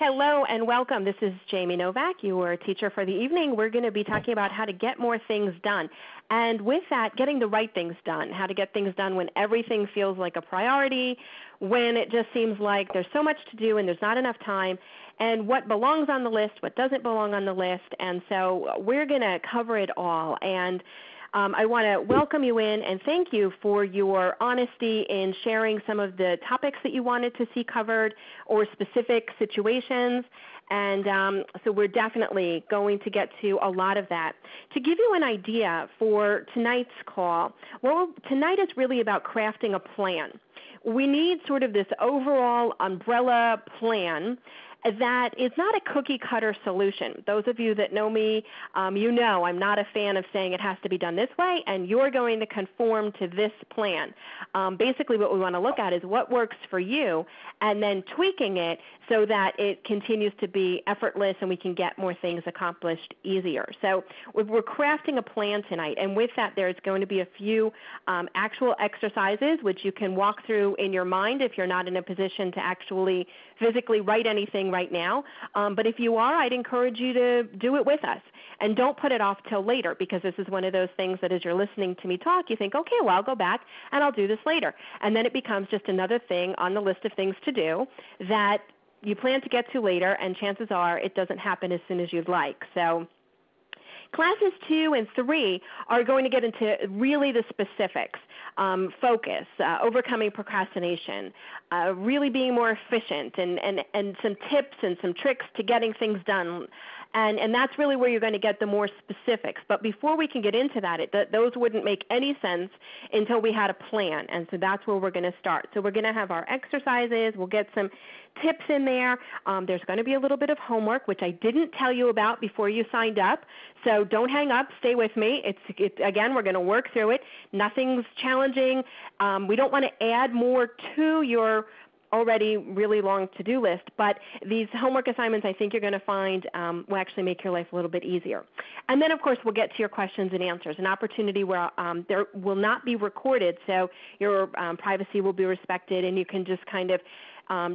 Hello and welcome. This is Jamie Novak, your teacher for the evening. We're going to be talking about how to get more things done. And with that, getting the right things done, how to get things done when everything feels like a priority, when it just seems like there's so much to do and there's not enough time, and what belongs on the list, what doesn't belong on the list. And so we're going to cover it all. And I want to welcome you in and thank you for your honesty in sharing some of the topics that you wanted to see covered or specific situations. And so we're definitely going to get to a lot of that. To give you an idea for tonight's call, well, tonight is really about crafting a plan. We need sort of this overall umbrella plan that is not a cookie-cutter solution. Those of you that know me, you know I'm not a fan of saying it has to be done this way and you're going to conform to this plan. Basically what we want to look at is what works for you and then tweaking it so that it continues to be effortless and we can get more things accomplished easier. So we're crafting a plan tonight, and with that there's going to be a few actual exercises which you can walk through in your mind if you're not in a position to actually physically write anything right now. But if you are, I'd encourage you to do it with us. And don't put it off till later, because this is one of those things that as you're listening to me talk, you think, okay, well, I'll go back and I'll do this later. And then it becomes just another thing on the list of things to do that you plan to get to later, and chances are it doesn't happen as soon as you'd like. So classes 2 and 3 are going to get into really the specifics, focus, overcoming procrastination, really being more efficient, and some tips and some tricks to getting things done. And that's really where you're going to get the more specifics. But before we can get into that, those wouldn't make any sense until we had a plan. And so that's where we're going to start. So we're going to have our exercises. We'll get some tips in there. There's going to be a little bit of homework, which I didn't tell you about before you signed up. So don't hang up. Stay with me. Again, we're going to work through it. Nothing's challenging. We don't want to add more to your already really long to-do list, but these homework assignments I think you're going to find will actually make your life a little bit easier. And then, of course, we'll get to your questions and answers, an opportunity where there will not be recorded, so your privacy will be respected, and you can just kind of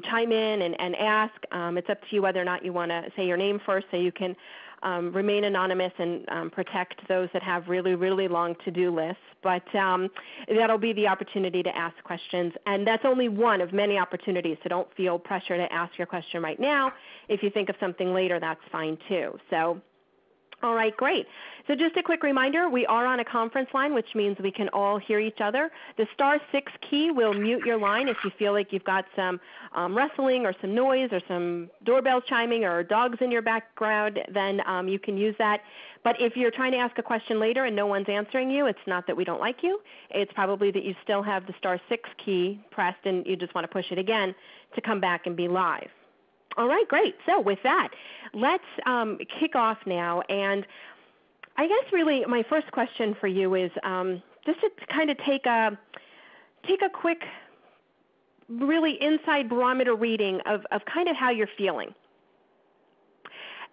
chime in and ask. It's up to you whether or not you want to say your name first so you can remain anonymous and protect those that have really, really long to-do lists. But that'll be the opportunity to ask questions. And that's only one of many opportunities, so don't feel pressure to ask your question right now. If you think of something later, that's fine too. So, all right, great. So just a quick reminder, we are on a conference line, which means we can all hear each other. The *6 key will mute your line if you feel like you've got some rustling or some noise or some doorbells chiming or dogs in your background, then you can use that. But if you're trying to ask a question later and no one's answering you, it's not that we don't like you. It's probably that you still have the *6 key pressed and you just want to push it again to come back and be live. All right, great. So with that, let's kick off now. And I guess really my first question for you is just to kind of take a quick, really inside barometer reading of kind of how you're feeling.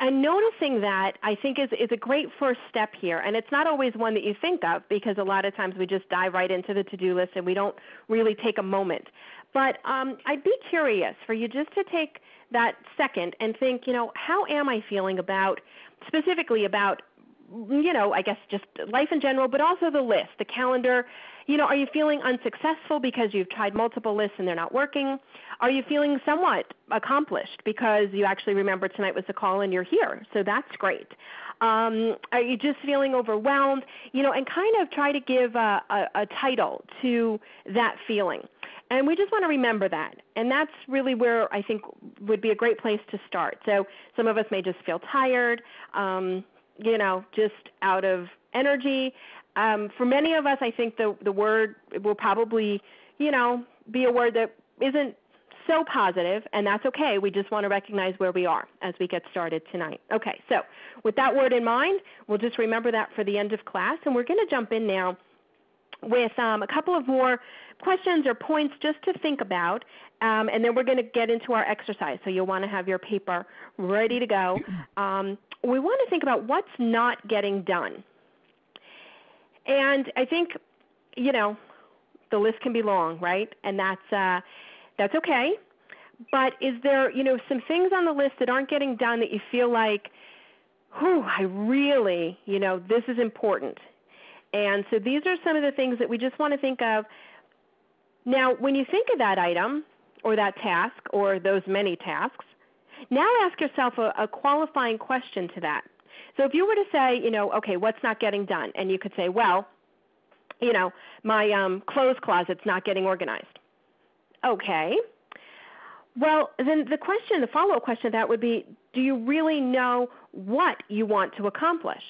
And noticing that, I think, is a great first step here. And it's not always one that you think of, because a lot of times we just dive right into the to-do list and we don't really take a moment. But I'd be curious for you just to take that second and think, how am I feeling about, specifically about, I guess just life in general, but also the list, the calendar. Are you feeling unsuccessful because you've tried multiple lists and they're not working? Are you feeling somewhat accomplished because you actually remember tonight was the call and you're here? So that's great. Are you just feeling overwhelmed? And kind of try to give a title to that feeling. And we just want to remember that. And that's really where I think would be a great place to start. So some of us may just feel tired, just out of energy. For many of us, I think the word will probably, be a word that isn't so positive, and that's okay. We just want to recognize where we are as we get started tonight. Okay, so with that word in mind, we'll just remember that for the end of class, and we're going to jump in now with a couple of more questions or points just to think about, and then we're going to get into our exercise. So you'll want to have your paper ready to go. We want to think about what's not getting done. And I think, the list can be long, right? And that's okay. But is there, some things on the list that aren't getting done that you feel like, I really, this is important. And so these are some of the things that we just want to think of. Now, when you think of that item or that task or those many tasks, now ask yourself a qualifying question to that. So if you were to say, okay, what's not getting done? And you could say, well, my clothes closet's not getting organized. Okay. Well, then the follow-up question to that would be, do you really know what you want to accomplish?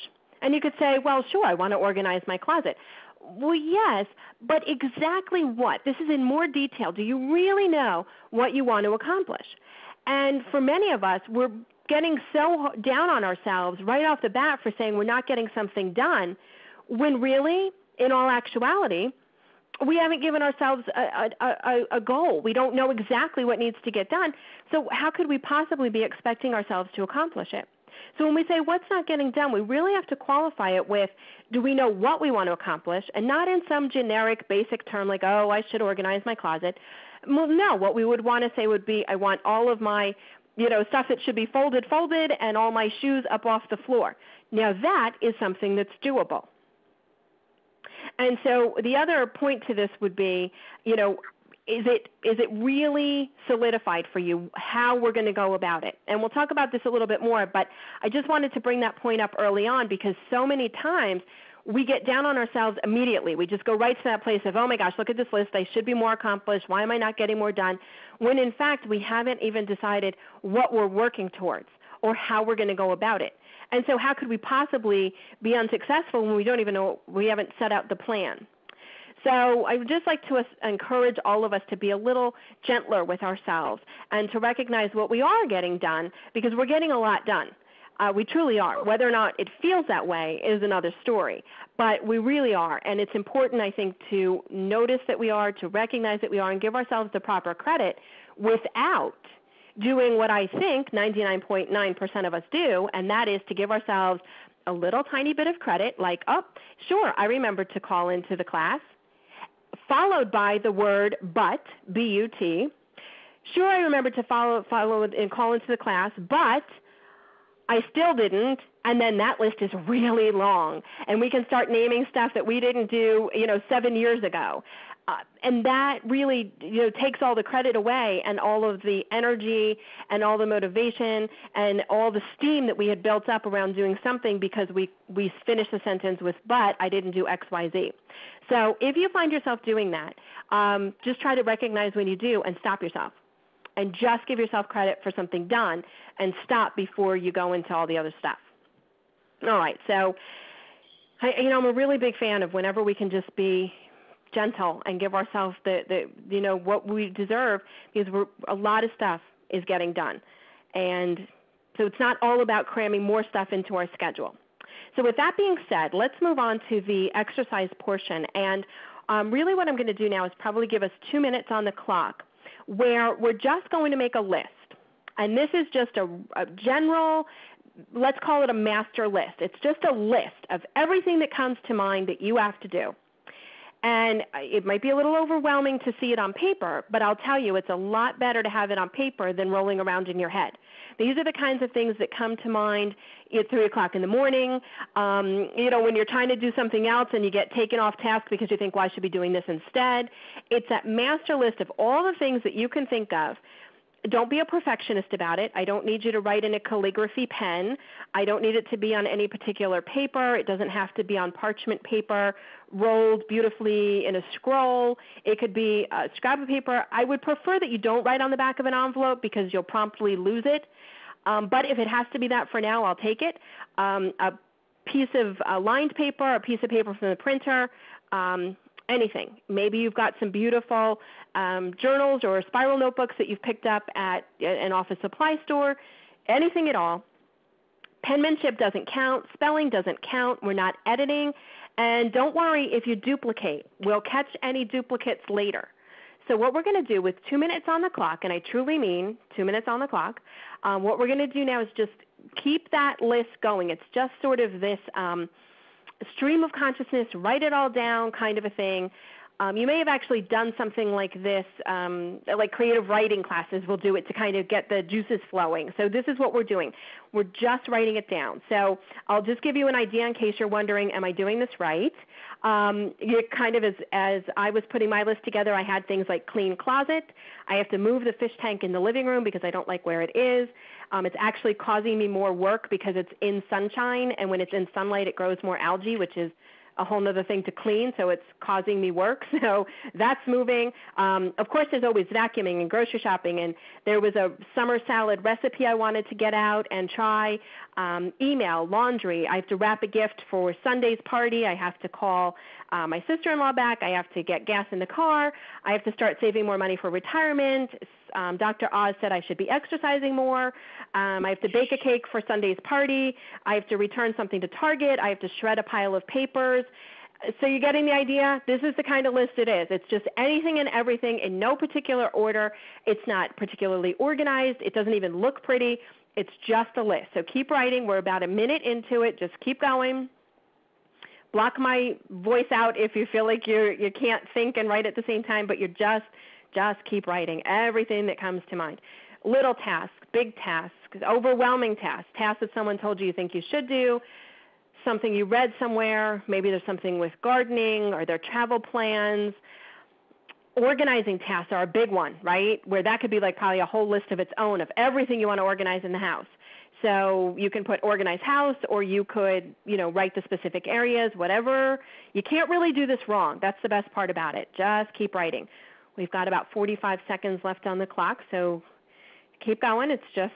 And you could say, well, sure, I want to organize my closet. Well, yes, but exactly what? This is in more detail. Do you really know what you want to accomplish? And for many of us, we're getting so down on ourselves right off the bat for saying we're not getting something done, when really, in all actuality, we haven't given ourselves a goal. We don't know exactly what needs to get done. So how could we possibly be expecting ourselves to accomplish it? So when we say what's not getting done, we really have to qualify it with, do we know what we want to accomplish, and not in some generic basic term like, oh, I should organize my closet. Well, no, what we would want to say would be, I want all of my stuff that should be folded, and all my shoes up off the floor. Now that is something that's doable. And so the other point to this would be, is it really solidified for you how we're going to go about it? And we'll talk about this a little bit more, but I just wanted to bring that point up early on because so many times we get down on ourselves immediately. We just go right to that place of, oh my gosh, look at this list. I should be more accomplished. Why am I not getting more done? When in fact we haven't even decided what we're working towards or how we're going to go about it. And so how could we possibly be unsuccessful when we don't even know, we haven't set out the plan? So I would just like to encourage all of us to be a little gentler with ourselves and to recognize what we are getting done, because we're getting a lot done. We truly are. Whether or not it feels that way is another story, but we really are. And it's important, I think, to notice that we are, to recognize that we are, and give ourselves the proper credit without doing what I think 99.9% of us do, and that is to give ourselves a little tiny bit of credit, like, oh, sure, I remembered to call into the class, followed by the word but, B-U-T. Sure, I remembered to follow and call into the class, but I still didn't, and then that list is really long, and we can start naming stuff that we didn't do, 7 years ago. And that really, takes all the credit away and all of the energy and all the motivation and all the steam that we had built up around doing something because we finished the sentence with, but I didn't do X, Y, Z. So if you find yourself doing that, just try to recognize when you do and stop yourself. And just give yourself credit for something done and stop before you go into all the other stuff. All right, so I'm a really big fan of whenever we can just be gentle and give ourselves the what we deserve, because a lot of stuff is getting done. And so it's not all about cramming more stuff into our schedule. So with that being said, let's move on to the exercise portion. And really what I'm going to do now is probably give us 2 minutes on the clock where we're just going to make a list. And this is just a general, let's call it a master list. It's just a list of everything that comes to mind that you have to do. And it might be a little overwhelming to see it on paper, but I'll tell you, it's a lot better to have it on paper than rolling around in your head. These are the kinds of things that come to mind at 3 o'clock in the morning, when you're trying to do something else and you get taken off task because you think, well, I should be doing this instead. It's that master list of all the things that you can think of. Don't be a perfectionist about it. I don't need you to write in a calligraphy pen. I don't need it to be on any particular paper. It doesn't have to be on parchment paper, rolled beautifully in a scroll. It could be a scrap of paper. I would prefer that you don't write on the back of an envelope because you'll promptly lose it. But if it has to be that for now, I'll take it. A piece of lined paper, a piece of paper from the printer, anything. Maybe you've got some beautiful journals or spiral notebooks that you've picked up at an office supply store, anything at all. Penmanship doesn't count. Spelling doesn't count. We're not editing. And don't worry if you duplicate. We'll catch any duplicates later. So what we're going to do with 2 minutes on the clock, and I truly mean 2 minutes on the clock, what we're going to do now is just keep that list going. It's just sort of this stream of consciousness, write it all down kind of a thing. You may have actually done something like this, like creative writing classes will do it to kind of get the juices flowing. So this is what we're doing. We're just writing it down. So I'll just give you an idea in case you're wondering, am I doing this right? You kind of, as I was putting my list together, I had things like clean closet. I have to move the fish tank in the living room because I don't like where it is. It's actually causing me more work because it's in sunshine, and when it's in sunlight, it grows more algae, which is a whole other thing to clean, so it's causing me work. So that's moving. Of course, there's always vacuuming and grocery shopping, and there was a summer salad recipe I wanted to get out and try. Email, laundry. I have to wrap a gift for Sunday's party. I have to call my sister-in-law back. I have to get gas in the car. I have to start saving more money for retirement. Dr. Oz said I should be exercising more. I have to bake a cake for Sunday's party. I have to return something to Target. I have to shred a pile of papers. So you're getting the idea? This is the kind of list it is. It's just anything and everything in no particular order. It's not particularly organized. It doesn't even look pretty. It's just a list. So keep writing. We're about a minute into it. Just keep going. Block my voice out if you feel like you can't think and write at the same time, but you're just keep writing everything that comes to mind. Little tasks, big tasks, overwhelming tasks, tasks that someone told you think you should do, something you read somewhere, maybe there's something with gardening or their travel plans. Organizing tasks are a big one, right, where that could be like probably a whole list of its own of everything you want to organize in the house. So you can put organized house, or you could, write the specific areas, whatever. You can't really do this wrong. That's the best part about it. Just keep writing. We've got about 45 seconds left on the clock, so keep going. It's just,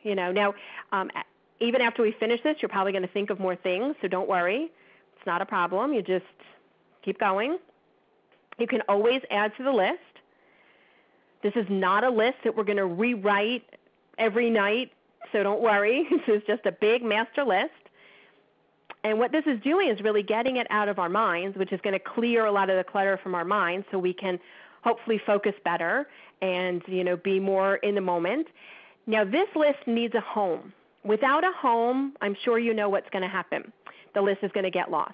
now even after we finish this, you're probably going to think of more things, so don't worry. It's not a problem. You just keep going. You can always add to the list. This is not a list that we're going to rewrite every night, so don't worry. This is just a big master list. And what this is doing is really getting it out of our minds, which is going to clear a lot of the clutter from our minds so we can hopefully focus better and, be more in the moment. Now, this list needs a home. Without a home, I'm sure you know what's going to happen. The list is going to get lost.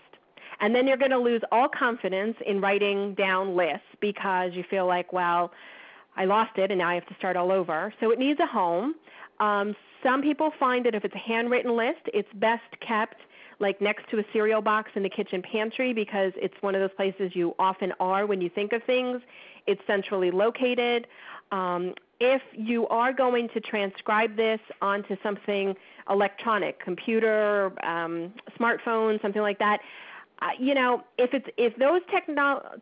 And then you're going to lose all confidence in writing down lists because you feel like, well, I lost it and now I have to start all over. So it needs a home. Some people find that if it's a handwritten list, it's best kept like next to a cereal box in the kitchen pantry because it's one of those places you often are when you think of things. It's centrally located. If you are going to transcribe this onto something electronic, computer, smartphone, something like that, if those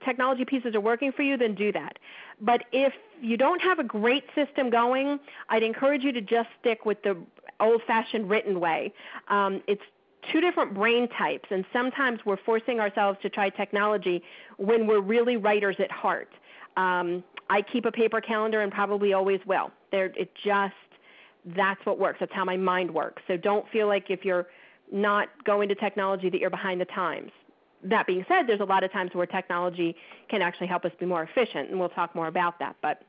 technology pieces are working for you, then do that. But if you don't have a great system going, I'd encourage you to just stick with the old-fashioned written way. It's two different brain types, and sometimes we're forcing ourselves to try technology when we're really writers at heart. I keep a paper calendar and probably always will. That's what works. That's how my mind works. So don't feel like if you're not going to technology that you're behind the times. That being said, there's a lot of times where technology can actually help us be more efficient, and we'll talk more about that. But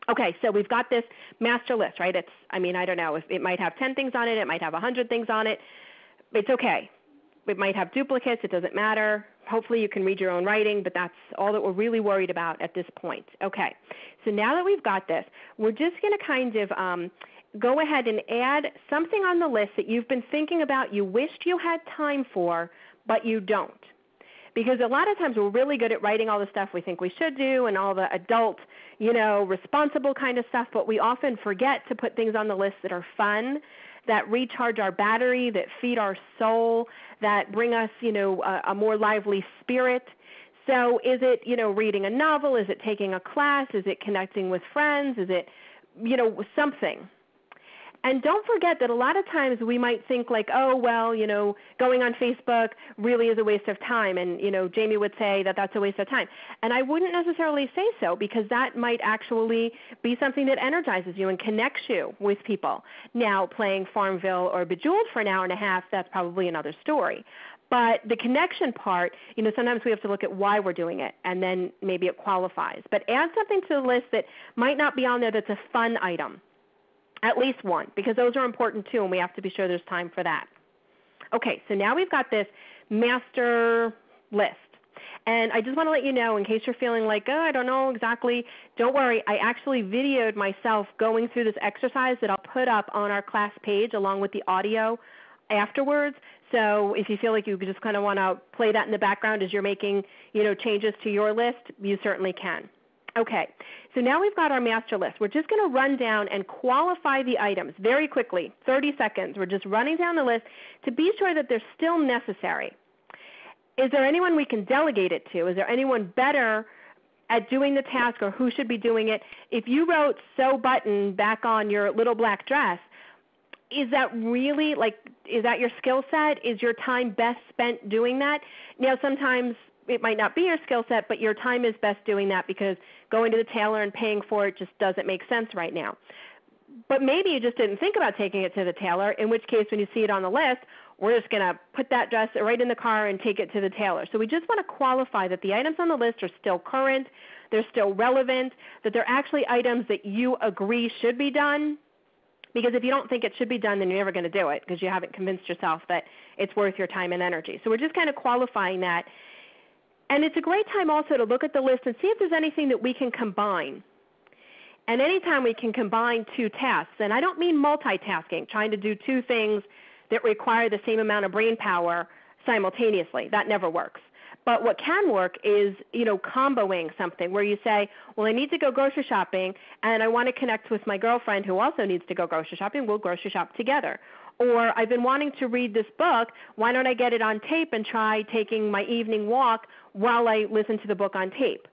okay, so we've got this master list, right? I don't know. If it might have 10 things on it. It might have 100 things on it. It's okay. It might have duplicates. It doesn't matter. Hopefully you can read your own writing, but that's all that we're really worried about at this point. Okay, so now that we've got this, we're just going to kind of go ahead and add something on the list that you've been thinking about, you wished you had time for, but you don't. Because a lot of times we're really good at writing all the stuff we think we should do and all the adult, responsible kind of stuff, but we often forget to put things on the list that are fun, that recharge our battery, that feed our soul, that bring us, a more lively spirit. So is it, reading a novel? Is it taking a class? Is it connecting with friends? Is it, something? And don't forget that a lot of times we might think like, oh, well, going on Facebook really is a waste of time. And, Jamie would say that that's a waste of time. And I wouldn't necessarily say so because that might actually be something that energizes you and connects you with people. Now, playing Farmville or Bejeweled for an hour and a half, that's probably another story. But the connection part, sometimes we have to look at why we're doing it, and then maybe it qualifies. But add something to the list that might not be on there that's a fun item. At least one, because those are important too, and we have to be sure there's time for that. Okay, so now we've got this master list. And I just want to let you know, in case you're feeling like, oh, I don't know exactly, don't worry. I actually videoed myself going through this exercise that I'll put up on our class page along with the audio afterwards. So if you feel like you just kind of want to play that in the background as you're making, changes to your list, you certainly can. Okay, so now we've got our master list. We're just going to run down and qualify the items very quickly, 30 seconds. We're just running down the list to be sure that they're still necessary. Is there anyone we can delegate it to? Is there anyone better at doing the task, or who should be doing it? If you wrote sew button back on your little black dress, is that really, is that your skill set? Is your time best spent doing that? Now, sometimes it might not be your skill set, but your time is best doing that because going to the tailor and paying for it just doesn't make sense right now. But maybe you just didn't think about taking it to the tailor, in which case when you see it on the list, we're just going to put that dress right in the car and take it to the tailor. So we just want to qualify that the items on the list are still current, they're still relevant, that they're actually items that you agree should be done. Because if you don't think it should be done, then you're never going to do it because you haven't convinced yourself that it's worth your time and energy. So we're just kind of qualifying that. And it's a great time also to look at the list and see if there's anything that we can combine. And anytime we can combine two tasks, and I don't mean multitasking, trying to do two things that require the same amount of brain power simultaneously. That never works. But what can work is, comboing something where you say, well, I need to go grocery shopping, and I want to connect with my girlfriend who also needs to go grocery shopping. We'll grocery shop together. Or I've been wanting to read this book. Why don't I get it on tape and try taking my evening walk while I listen to the book on tape?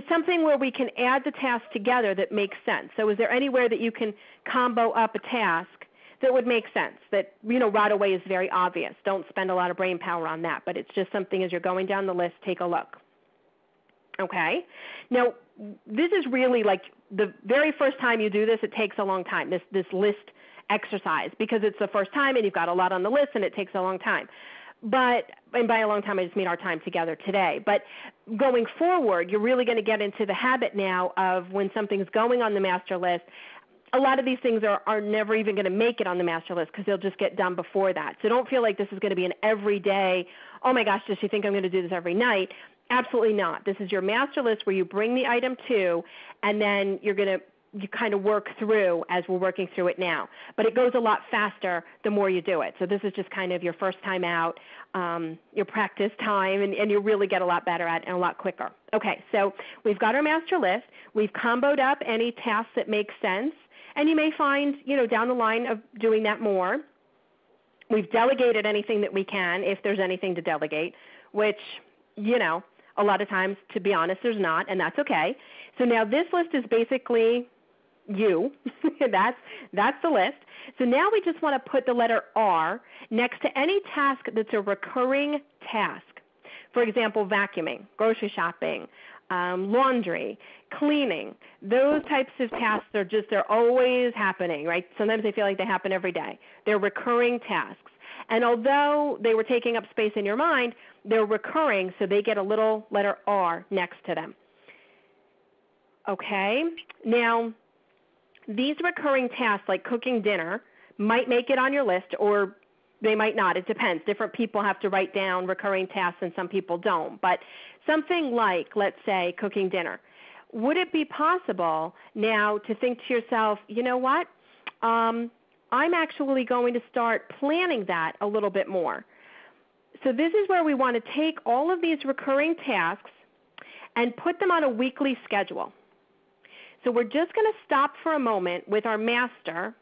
Something where we can add the tasks together that makes sense. So is there anywhere that you can combo up a task that would make sense, that, right away is very obvious? Don't spend a lot of brain power on that, but it's just something as you're going down the list, take a look. Okay? Now, this is really like the very first time you do this, it takes a long time, this list exercise, because it's the first time and you've got a lot on the list and it takes a long time. And by a long time, I just mean our time together today. But going forward, you're really going to get into the habit now of when something's going on the master list, a lot of these things are never even going to make it on the master list because they'll just get done before that. So don't feel like this is going to be an everyday, oh my gosh, does she think I'm going to do this every night? Absolutely not. This is your master list where you bring the item to, and then you kind of work through as we're working through it now. But it goes a lot faster the more you do it. So this is just kind of your first time out, your practice time, and you really get a lot better at it and a lot quicker. Okay, so we've got our master list. We've comboed up any tasks that make sense. And you may find, down the line of doing that more. We've delegated anything that we can, if there's anything to delegate, which, a lot of times, to be honest, there's not, and that's okay. So now this list is basically you. That's the list. So now we just want to put the letter R next to any task that's a recurring task. For example, vacuuming, grocery shopping, laundry, cleaning. Those types of tasks they're always happening, right? Sometimes they feel like they happen every day. They're recurring tasks. And although they were taking up space in your mind, they're recurring, so they get a little letter R next to them. Okay? Now, these recurring tasks like cooking dinner might make it on your list, or they might not. It depends. Different people have to write down recurring tasks and some people don't. But something like, let's say, cooking dinner. Would it be possible now to think to yourself, you know what, I'm actually going to start planning that a little bit more. So this is where we want to take all of these recurring tasks and put them on a weekly schedule. So we're just going to stop for a moment with our master,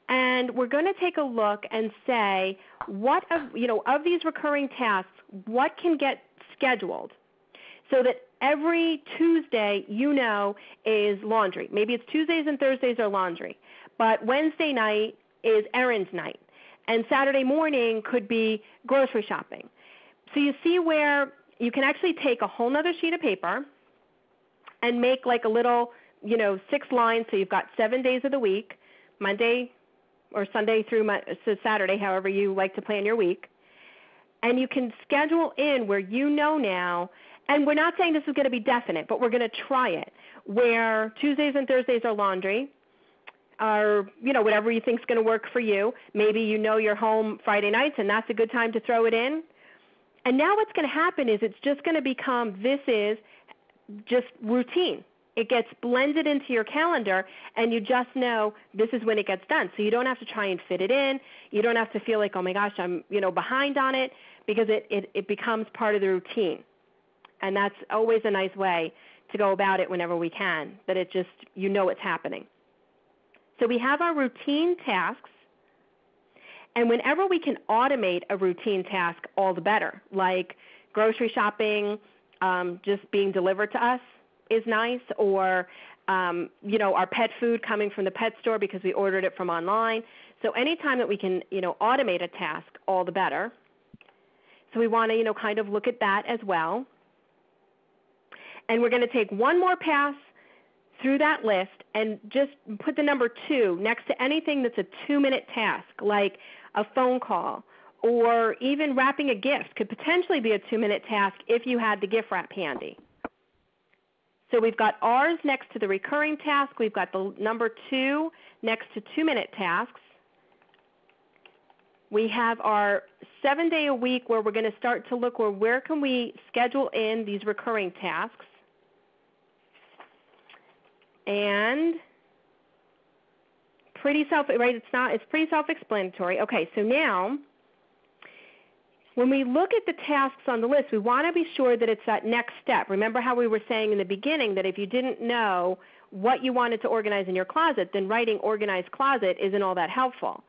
and we're going to take a look and say, what of these recurring tasks, what can get scheduled so that every Tuesday is laundry. Maybe it's Tuesdays and Thursdays are laundry, but Wednesday night is errands night, and Saturday morning could be grocery shopping. So you see where you can actually take a whole other sheet of paper and make like a little, 6 lines, so you've got 7 days of the week, Monday or Sunday through Saturday, however you like to plan your week. And you can schedule in where now, and we're not saying this is going to be definite, but we're going to try it, where Tuesdays and Thursdays are laundry, or, whatever you think is going to work for you. Maybe you're home Friday nights, and that's a good time to throw it in. And now what's going to happen is it's just going to become, this is just routine. It gets blended into your calendar, and you just know this is when it gets done. So you don't have to try and fit it in. You don't have to feel like, oh my gosh, I'm behind on it, because it becomes part of the routine. And that's always a nice way to go about it whenever we can, that it just, it's happening. So we have our routine tasks, and whenever we can automate a routine task, all the better, like grocery shopping, just being delivered to us is nice, or our pet food coming from the pet store because we ordered it from online. So anytime that we can automate a task, all the better. So we want to kind of look at that as well. And we're going to take one more pass through that list and just put the number 2 next to anything that's a 2-minute task, like a phone call, or even wrapping a gift could potentially be a 2-minute task if you had the gift wrap handy. So we've got ours next to the recurring task. We've got the number 2 next to 2-minute tasks. We have our 7-day-a-week where we're going to start to look where can we schedule in these recurring tasks. And pretty it's pretty self-explanatory. Okay, so now when we look at the tasks on the list, we want to be sure that it's that next step. Remember how we were saying in the beginning that if you didn't know what you wanted to organize in your closet, then writing organized closet isn't all that helpful.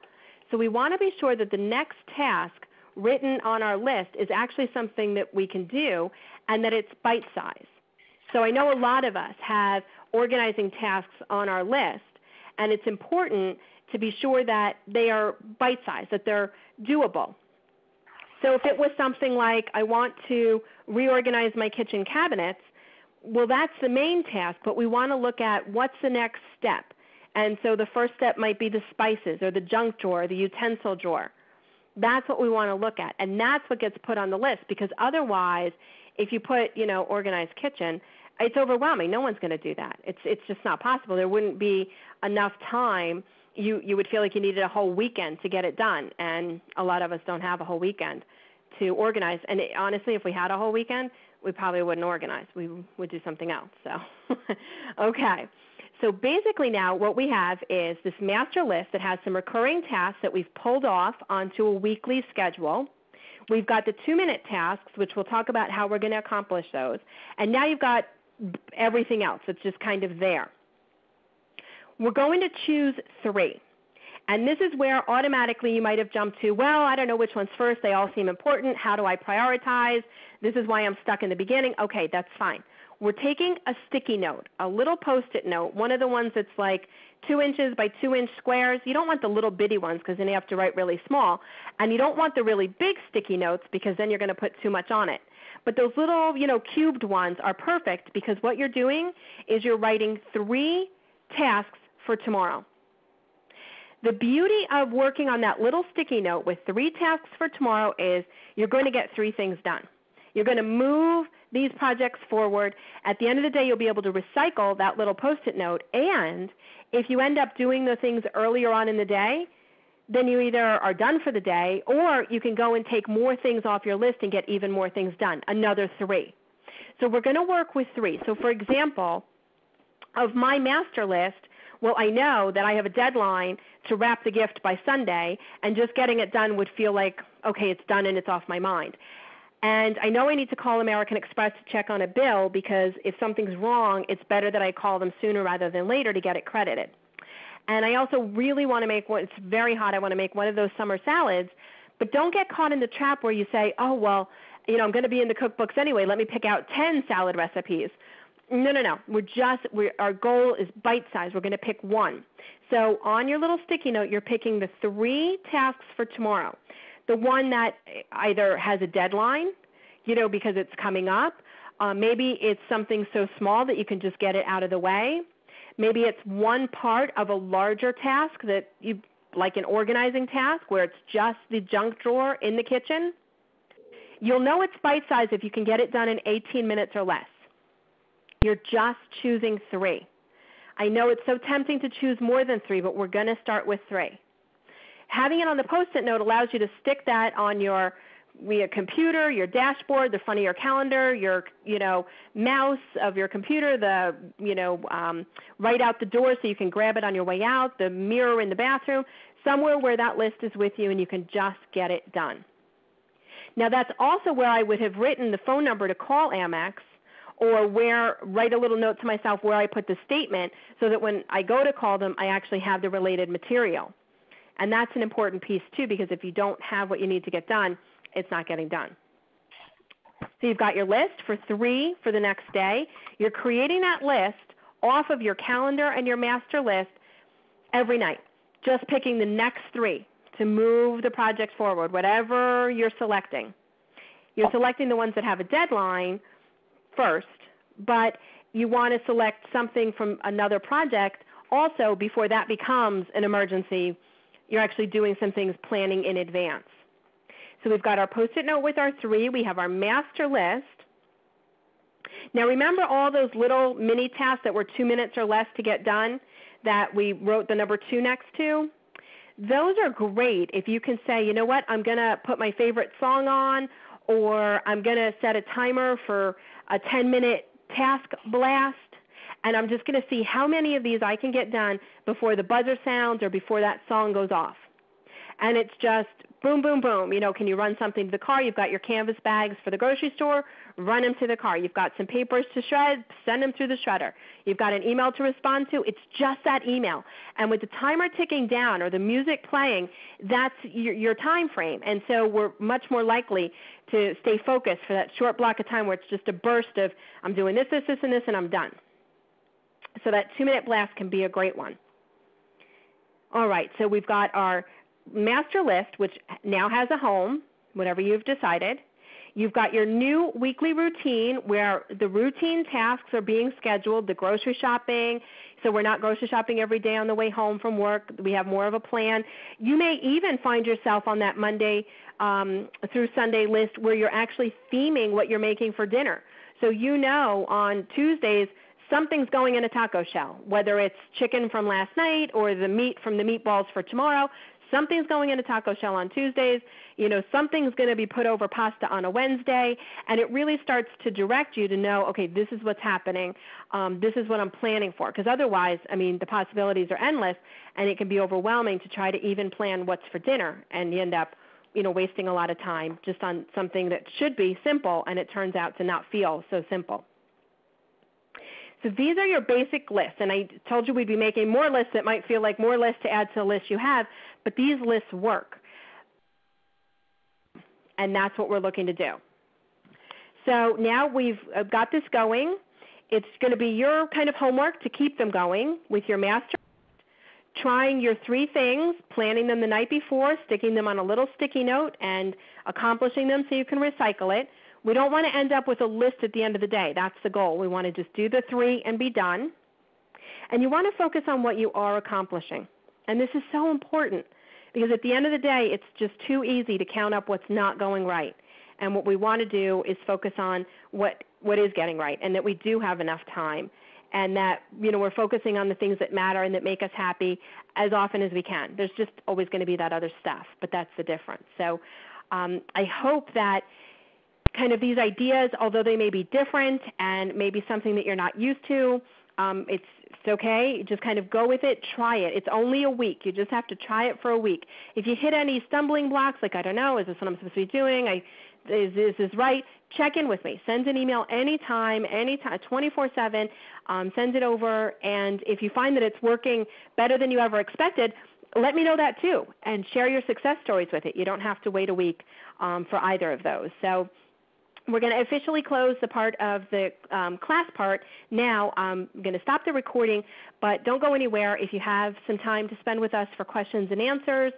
So we want to be sure that the next task written on our list is actually something that we can do and that it's bite-sized. So I know a lot of us have organizing tasks on our list, and it's important to be sure that they are bite-sized, that they're doable. So if it was something like, I want to reorganize my kitchen cabinets, well, that's the main task, but we want to look at what's the next step. And so the first step might be the spices or the junk drawer or the utensil drawer. That's what we want to look at, and that's what gets put on the list, because otherwise, if you put, organized kitchen, it's overwhelming. No one's going to do that. It's just not possible. There wouldn't be enough time. You would feel like you needed a whole weekend to get it done, and a lot of us don't have a whole weekend to organize. And honestly, if we had a whole weekend, we probably wouldn't organize. We would do something else. So, okay. So basically now what we have is this master list that has some recurring tasks that we've pulled off onto a weekly schedule. We've got the 2-minute tasks, which we'll talk about how we're going to accomplish those. And now you've got everything else. It's just kind of there. We're going to choose 3. And this is where automatically you might have jumped to, well, I don't know which one's first. They all seem important. How do I prioritize? This is why I'm stuck in the beginning. Okay, that's fine. We're taking a sticky note, a little Post-it note, one of the ones that's like 2 inches by 2 inch squares. You don't want the little bitty ones because then you have to write really small. And you don't want the really big sticky notes because then you're going to put too much on it. But those little, cubed ones are perfect because what you're doing is you're writing 3 tasks for tomorrow. The beauty of working on that little sticky note with 3 tasks for tomorrow is you're going to get 3 things done. You're going to move these projects forward. At the end of the day, you'll be able to recycle that little Post-it note. And if you end up doing the things earlier on in the day, then you either are done for the day or you can go and take more things off your list and get even more things done, another 3. So we're going to work with 3. So for example, of my master list, well, I know that I have a deadline to wrap the gift by Sunday, and just getting it done would feel like, okay, it's done and it's off my mind. And I know I need to call American Express to check on a bill because if something's wrong, it's better that I call them sooner rather than later to get it credited. And I also really want to make it's very hot, I want to make one of those summer salads, but don't get caught in the trap where you say, oh, well, I'm going to be in the cookbooks anyway, let me pick out 10 salad recipes. No. Our goal is bite-sized. We're going to pick 1. So on your little sticky note, you're picking the 3 tasks for tomorrow. The one that either has a deadline, because it's coming up. Maybe it's something so small that you can just get it out of the way. Maybe it's one part of a larger task that you like an organizing task where it's just the junk drawer in the kitchen. You'll know it's bite-sized if you can get it done in 18 minutes or less. You're just choosing 3. I know it's so tempting to choose more than 3, but we're going to start with 3. Having it on the Post-it note allows you to stick that on your via computer, your dashboard, the front of your calendar, your mouse of your computer, the right out the door so you can grab it on your way out, the mirror in the bathroom, somewhere where that list is with you and you can just get it done. Now that's also where I would have written the phone number to call Amex, or write a little note to myself where I put the statement so that when I go to call them, I actually have the related material. And that's an important piece too, because if you don't have what you need to get done, it's not getting done. So you've got your list for 3 for the next day. You're creating that list off of your calendar and your master list every night, just picking the next 3 to move the project forward, whatever you're selecting. You're selecting the ones that have a deadline first, but you want to select something from another project also before that becomes an emergency. You're actually doing some things planning in advance. So we've got our Post-it note with our 3. We have our master list. Now remember all those little mini tasks that were 2 minutes or less to get done that we wrote the number 2 next to? Those are great if you can say, you know what, I'm going to put my favorite song on, or I'm going to set a timer for a 10-minute task blast, and I'm just going to see how many of these I can get done before the buzzer sounds or before that song goes off. And it's just boom, boom, boom. Can you run something to the car? You've got your canvas bags for the grocery store, run them to the car. You've got some papers to shred, send them through the shredder. You've got an email to respond to, it's just that email. And with the timer ticking down or the music playing, that's your time frame. And so we're much more likely to stay focused for that short block of time where it's just a burst of, I'm doing this, this, this, and this, and I'm done. So that 2-minute blast can be a great one. All right, so we've got our master list, which now has a home, whatever you've decided. You've got your new weekly routine where the routine tasks are being scheduled, the grocery shopping, so we're not grocery shopping every day on the way home from work. We have more of a plan. You may even find yourself on that Monday through Sunday list where you're actually theming what you're making for dinner. So on Tuesdays, something's going in a taco shell, whether it's chicken from last night or the meat from the meatballs for tomorrow. Something's going in a taco shell on Tuesdays. Something's going to be put over pasta on a Wednesday. And it really starts to direct you to know, okay, this is what's happening. This is what I'm planning for. Because otherwise, the possibilities are endless, and it can be overwhelming to try to even plan what's for dinner. And you end up, wasting a lot of time just on something that should be simple, and it turns out to not feel so simple. So these are your basic lists, and I told you we'd be making more lists that might feel like more lists to add to the list you have, but these lists work, and that's what we're looking to do. So now we've got this going. It's going to be your kind of homework to keep them going with your master, trying your 3 things, planning them the night before, sticking them on a little sticky note, and accomplishing them so you can recycle it. We don't want to end up with a list at the end of the day. That's the goal. We want to just do the 3 and be done. And you want to focus on what you are accomplishing. And this is so important because at the end of the day, it's just too easy to count up what's not going right. And what we want to do is focus on what is getting right, and that we do have enough time, and that we're focusing on the things that matter and that make us happy as often as we can. There's just always going to be that other stuff, but that's the difference. So I hope that kind of these ideas, although they may be different and maybe something that you're not used to, it's okay. Just kind of go with it. Try it. It's only a week. You just have to try it for a week. If you hit any stumbling blocks, like I don't know, is this what I'm supposed to be doing? Is this right? Check in with me. Send an email anytime, 24/7. Send it over. And if you find that it's working better than you ever expected, let me know that too, and share your success stories with it. You don't have to wait a week for either of those. So we're going to officially close the part of the class part now. I'm going to stop the recording, but don't go anywhere. If you have some time to spend with us for questions and answers,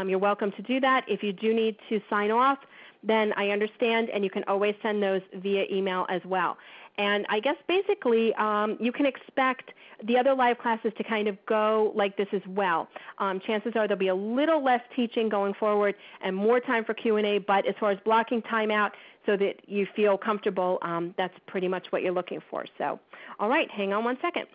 you're welcome to do that. If you do need to sign off, then I understand, and you can always send those via email as well. And I guess basically you can expect the other live classes to kind of go like this as well. Chances are there'll be a little less teaching going forward and more time for Q&A, but as far as blocking time out so that you feel comfortable, that's pretty much what you're looking for. So, all right, hang on one second.